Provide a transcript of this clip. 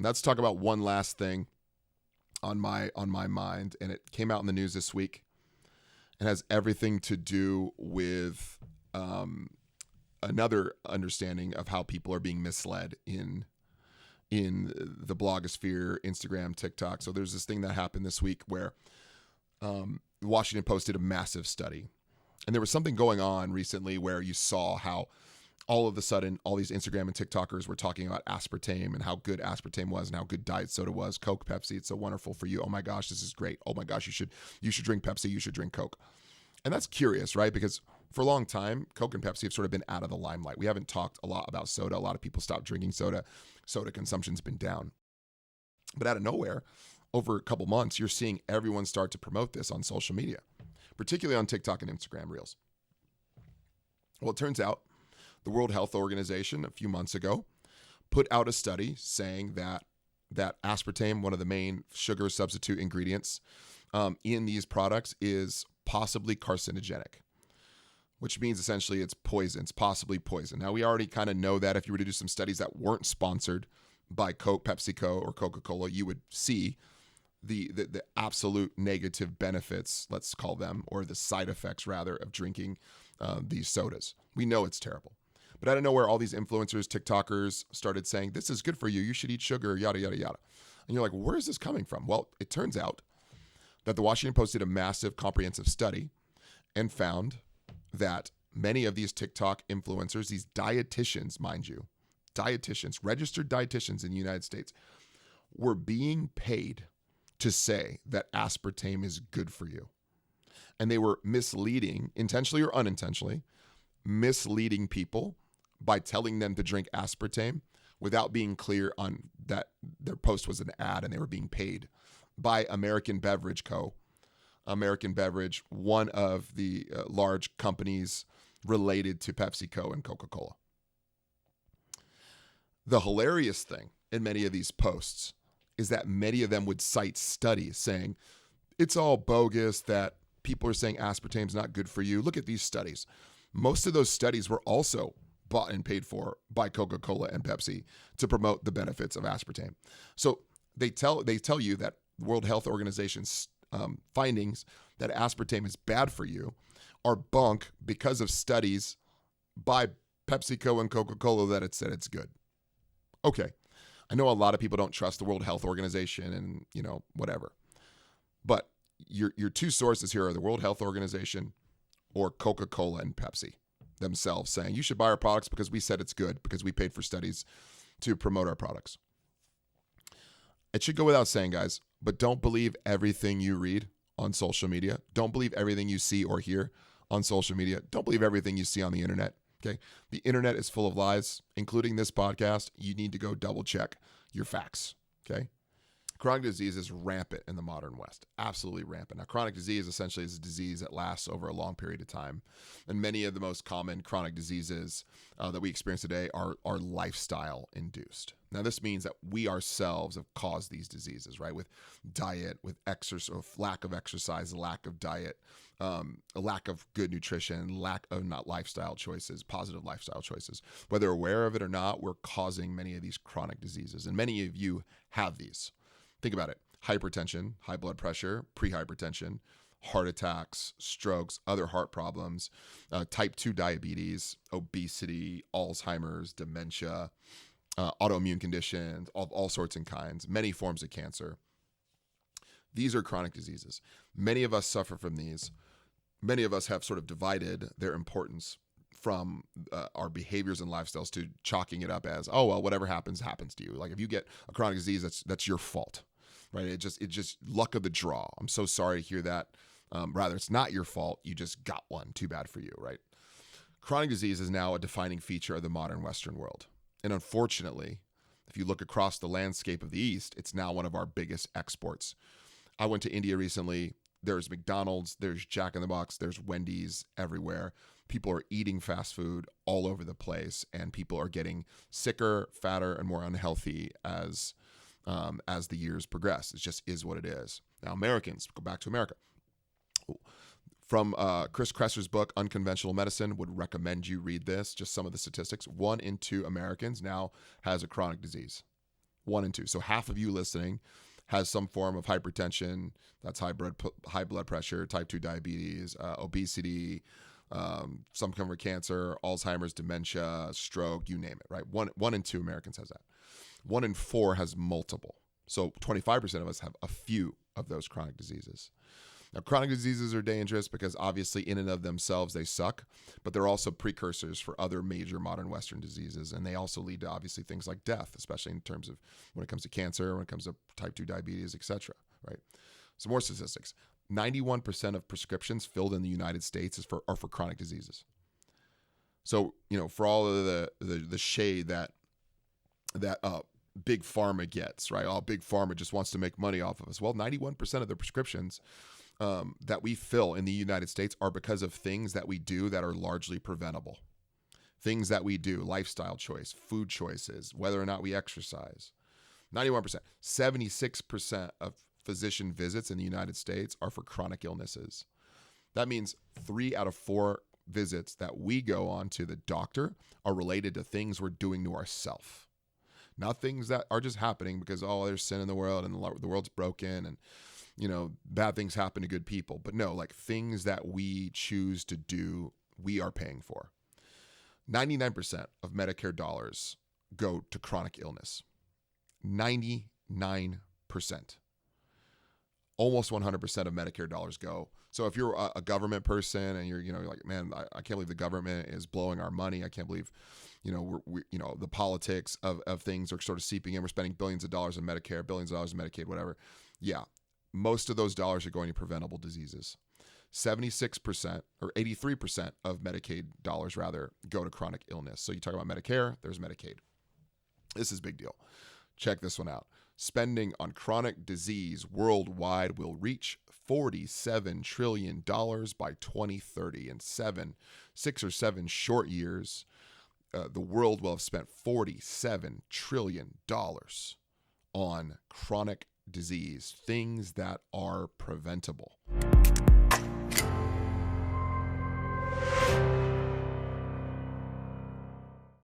let's talk about one last thing on my mind, and it came out in the news this week. It has everything to do with another understanding of how people are being misled in the blogosphere, Instagram, TikTok. So there's this thing that happened this week where the Washington Post did a massive study. And there was something going on recently where you saw how all of a sudden all these Instagram and TikTokers were talking about aspartame and how good aspartame was and how good diet soda was. Coke, Pepsi, it's so wonderful for you. Oh my gosh, this is great. Oh my gosh, you should drink Pepsi, you should drink Coke. And that's curious, right? Because for a long time, Coke and Pepsi have sort of been out of the limelight. We haven't talked a lot about soda. A lot of people stopped drinking soda. Soda consumption's been down. But out of nowhere, over a couple months, you're seeing everyone start to promote this on social media, particularly on TikTok and Instagram Reels. Well, it turns out the World Health Organization a few months ago put out a study saying that aspartame, one of the main sugar substitute ingredients in these products, is possibly carcinogenic, which means essentially it's poison. It's possibly poison. Now, we already kind of know that if you were to do some studies that weren't sponsored by Coke, PepsiCo, or Coca-Cola, you would see the absolute negative benefits, let's call them, or the side effects, rather, of drinking these sodas. We know it's terrible. But out of nowhere, all these influencers, TikTokers started saying, this is good for you. You should eat sugar, yada, yada, yada. And you're like, where is this coming from? Well, it turns out that the Washington Post did a massive comprehensive study and found that many of these TikTok influencers, these dietitians, mind you, dietitians, registered dietitians in the United States, were being paid to say that aspartame is good for you. And they were misleading, intentionally or unintentionally, misleading people by telling them to drink aspartame without being clear on that their post was an ad and they were being paid by American Beverage Co. American Beverage, one of the large companies related to PepsiCo and Coca-Cola. The hilarious thing in many of these posts is that many of them would cite studies saying, it's all bogus that people are saying aspartame is not good for you. Look at these studies. Most of those studies were also bought and paid for by Coca-Cola and Pepsi to promote the benefits of aspartame. So they tell you that World Health Organization's findings that aspartame is bad for you are bunk because of studies by PepsiCo and Coca-Cola that it said it's good. Okay, I know a lot of people don't trust the World Health Organization and, whatever. But your two sources here are the World Health Organization or Coca-Cola and Pepsi themselves saying, you should buy our products because we said it's good, because we paid for studies to promote our products. It should go without saying, guys, but don't believe everything you read on social media. Don't believe everything you see or hear on social media. Don't believe everything you see on the internet. Okay. The internet is full of lies, including this podcast. You need to go double check your facts. Okay. Chronic disease is rampant in the modern West, absolutely rampant. Now, chronic disease essentially is a disease that lasts over a long period of time. And many of the most common chronic diseases that we experience today are lifestyle induced. Now, this means that we ourselves have caused these diseases, right? With diet, with exercise, lack of exercise, lack of diet, a lack of good nutrition, lack of not lifestyle choices, positive lifestyle choices. Whether aware of it or not, we're causing many of these chronic diseases. And many of you have these. Think about it. Hypertension, high blood pressure, prehypertension, heart attacks, strokes, other heart problems, type 2 diabetes, obesity, Alzheimer's, dementia, autoimmune conditions, all sorts and kinds, many forms of cancer. These are chronic diseases. Many of us suffer from these. Many of us have sort of divided their importance from our behaviors and lifestyles to chalking it up as, oh, well, whatever happens to you. Like if you get a chronic disease, that's your fault, right? It just luck of the draw. I'm so sorry to hear that. Rather, it's not your fault. You just got one. Too bad for you, right? Chronic disease is now a defining feature of the modern Western world. And unfortunately, if you look across the landscape of the East, it's now one of our biggest exports. I went to India recently. There's McDonald's, there's Jack in the Box, there's Wendy's everywhere. People are eating fast food all over the place, and people are getting sicker, fatter, and more unhealthy as the years progress. It just is what it is. Now, Americans, go back to America. From Chris Kresser's book, Unconventional Medicine, would recommend you read this, just some of the statistics. 1 in 2 Americans now has a chronic disease. 1 in 2. So half of you listening has some form of hypertension, that's high blood pressure, type 2 diabetes, obesity, some kind of cancer, Alzheimer's, dementia, stroke, you name it, right? One in 2 Americans has that. 1 in 4 has multiple. So 25% of us have a few of those chronic diseases. Now, chronic diseases are dangerous because obviously in and of themselves they suck, but they're also precursors for other major modern Western diseases. And they also lead to obviously things like death, especially in terms of when it comes to cancer, when it comes to type 2 diabetes, etc. Right? Some more statistics. 91% of prescriptions filled in the United States are for chronic diseases. So, for all of the shade that big pharma gets, right? Oh, big pharma just wants to make money off of us. Well, 91% of the prescriptions that we fill in the United States are because of things that we do that are largely preventable. Things that we do, lifestyle choice, food choices, whether or not we exercise. 91%. 76% of physician visits in the United States are for chronic illnesses. That means 3 out of 4 visits that we go on to the doctor are related to things we're doing to ourselves. Not things that are just happening because, there's sin in the world and the world's broken and, bad things happen to good people. But no, like things that we choose to do, we are paying for. 99% of Medicare dollars go to chronic illness. 99%. Almost 100% of Medicare dollars go. So if you're a government person and you're, like, man, I can't believe the government is blowing our money. I can't believe, we the politics of things are sort of seeping in. We're spending billions of dollars on Medicare, billions of dollars on Medicaid, whatever. Yeah. Most of those dollars are going to preventable diseases. 76% or 83% of Medicaid dollars rather go to chronic illness. So you talk about Medicare, there's Medicaid. This is a big deal. Check this one out. Spending on chronic disease worldwide will reach $47 trillion by 2030. In 6 or 7 short years, the world will have spent $47 trillion on chronic disease, things that are preventable.